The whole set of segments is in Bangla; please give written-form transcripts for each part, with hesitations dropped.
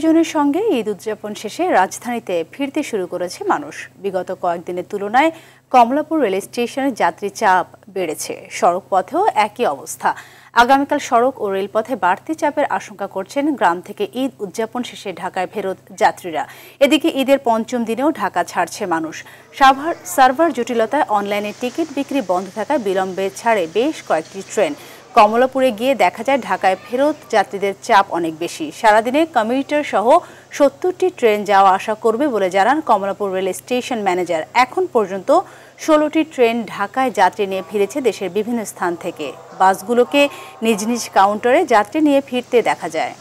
প্রিয়জনের সঙ্গে ঈদ উদযাপন শেষে রাজধানীতে ফিরতে শুরু করেছে মানুষ। বিগত কয়েকদিনের তুলনায় কমলাপুর রেল স্টেশনের যাত্রী চাপ বেড়েছে। সড়ক পথেও একই অবস্থা। আগামীকাল সড়ক ও রেলপথে বাড়তি চাপের আশঙ্কা করছেন গ্রাম থেকে ঈদ উদযাপন শেষে ঢাকায় ফেরত যাত্রীরা। এদিকে ঈদের পঞ্চম দিনেও ঢাকা ছাড়ছে মানুষ। সার্ভার জটিলতায় অনলাইনে টিকিট বিক্রি বন্ধ থাকায় বিলম্বে ছাড়ে বেশ কয়েকটি ট্রেন। কমলাপুরে গিয়ে দেখা যায় ঢাকায় ফেরত যাত্রীদের চাপ অনেক বেশি। সারাদিনে কমিউটার সহ ৭০টি ট্রেন যাওয়া আসা করবে বলে জানান কমলাপুর রেল স্টেশন ম্যানেজার। এখন পর্যন্ত ১৬টি ট্রেন ঢাকায় যাত্রী নিয়ে ফিরেছে দেশের বিভিন্ন স্থান থেকে। বাসগুলোকে নিজ নিজ কাউন্টারে যাত্রী নিয়ে ফিরতে দেখা যায়।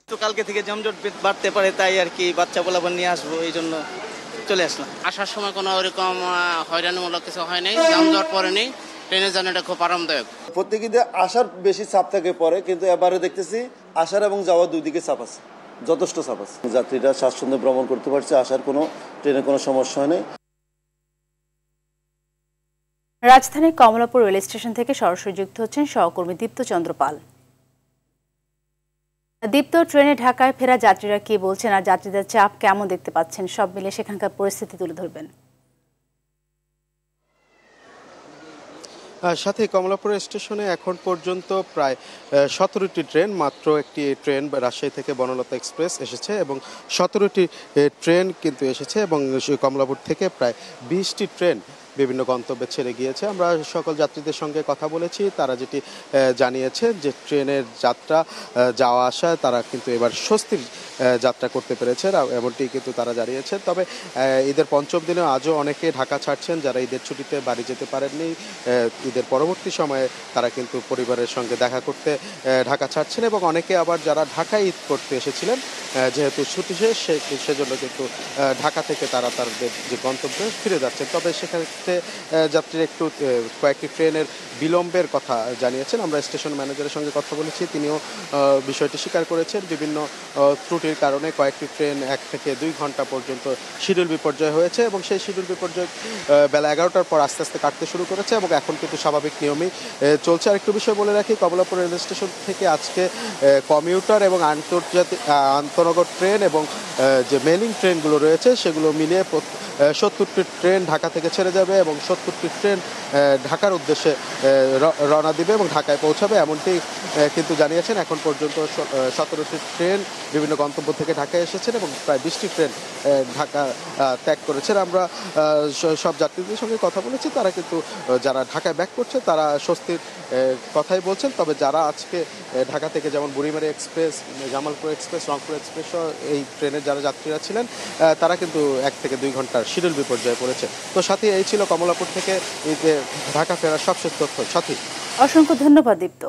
তো কালকে থেকে যানজট বাড়তে পারে, তাই আর কি বাচ্চা পোলাপান নিয়ে আসবো, এই জন্য চলে আসলাম। আসার সময় কোনো ওরকম হয়রানিমূলক কিছু হয় নাই, যানজট পড়ে নেই, ট্রেনের জার্নিটা খুব আরামদায়ক। প্রত্যেক ঈদে আসার বেশি চাপ থাকে পরে, কিন্তু এবারে দেখতেছি আসার এবং যাওয়ার দুই দিকে চাপ আছে, যথেষ্ট চাপ আছে। যাত্রীরা স্বাচ্ছন্দ্যে ভ্রমণ করতে পারছে, আসার কোনো ট্রেনে কোনো সমস্যা হয় নাই। রাজধানীর কমলাপুর রেল স্টেশন থেকে সরাসরি যুক্ত হচ্ছেন সহকর্মী দীপ্ত চন্দ্র পাল। দীপ্ত, ট্রেনে ঢাকায় ফেরা যাত্রীরা কি বলছেন আর যাত্রীদের চাপ কেমন দেখতে পাচ্ছেন, সব মিলে সেখানকার পরিস্থিতি তুলে ধরবেন। সাথে কমলাপুর স্টেশনে এখন পর্যন্ত প্রায় ১৭টি ট্রেন, মাত্র একটি ট্রেন রাজশাহী থেকে বনলতা এক্সপ্রেস এসেছে এবং ১৭টি ট্রেন কিন্তু এসেছে এবং কমলাপুর থেকে প্রায় ২০টি ট্রেন বিভিন্ন গন্তব্যে ছেড়ে গিয়েছে। আমরা সকল যাত্রীদের সঙ্গে কথা বলেছি, তারা যেটি জানিয়েছে যে ট্রেনের যাত্রা যাওয়া আসা তারা কিন্তু এবার স্বস্তির যাত্রা করতে পেরেছে, এমনটি কিন্তু তারা জানিয়েছে। তবে ঈদের পঞ্চম দিনে আজও অনেকে ঢাকা ছাড়ছেন যারা ঈদের ছুটিতে বাড়ি যেতে পারেননি। ঈদের পরবর্তী সময়ে তারা কিন্তু পরিবারের সঙ্গে দেখা করতে ঢাকা ছাড়ছেন এবং অনেকে আবার যারা ঢাকায় ঈদ করতে এসেছিলেন, যেহেতু ছুটি শেষ সেজন্য কিন্তু ঢাকা থেকে তারা তাদের যে গন্তব্যে ফিরে যাচ্ছেন। তবে সেখানে যাত্রীরা একটু কয়েকটি ট্রেনের বিলম্বের কথা জানিয়েছেন। আমরা স্টেশন ম্যানেজারের সঙ্গে কথা বলেছি, তিনিও বিষয়টি স্বীকার করেছেন। বিভিন্ন ত্রুটির কারণে কয়েকটি ট্রেন ১ থেকে ২ ঘন্টা পর্যন্ত শিডিউল বিপর্যয় হয়েছে এবং সেই শিডিউল বিপর্যয় বেলা ১১টার পর আস্তে আস্তে কাটতে শুরু করেছে এবং এখন কিন্তু স্বাভাবিক নিয়মেই চলছে। আর একটু বিষয় বলে রাখি, কমলাপুর রেল স্টেশন থেকে আজকে কমিউটার এবং আন্তনগর ট্রেন এবং যে মেলিং ট্রেনগুলো রয়েছে সেগুলো মিলিয়ে ৭০টি ট্রেন ঢাকা থেকে ছেড়ে যাবে এবং ৭০টি ট্রেন ঢাকার উদ্দেশ্যে রওনা দিবে এবং ঢাকায় পৌঁছাবে, এমনটি কিন্তু জানিয়েছেন। এখন পর্যন্ত ১৭টি ট্রেন বিভিন্ন গন্তব্য থেকে ঢাকায় এসেছেন এবং প্রায় ২০টি ট্রেন ঢাকা ত্যাগ করেছেন। আমরা সব যাত্রীদের সঙ্গে কথা বলেছি, তারা কিন্তু যারা ঢাকায় ব্যাক করছে তারা স্বস্তির কথাই বলছেন। তবে যারা আজকে ঢাকা থেকে যেমন Burimari express, Jamalpur express, Rangpur express এই ট্রেনের যারা যাত্রীরা ছিলেন তারা কিন্তু ১ থেকে ২ ঘন্টার শিডিউল বিপর্যয়ে পড়েছে। তো সাথী, এই ছিল কমলাপুর থেকে ঢাকা ফেরার সবশেষ তথ্য। সাথী, অসংখ্য ধন্যবাদ দীপ্ত।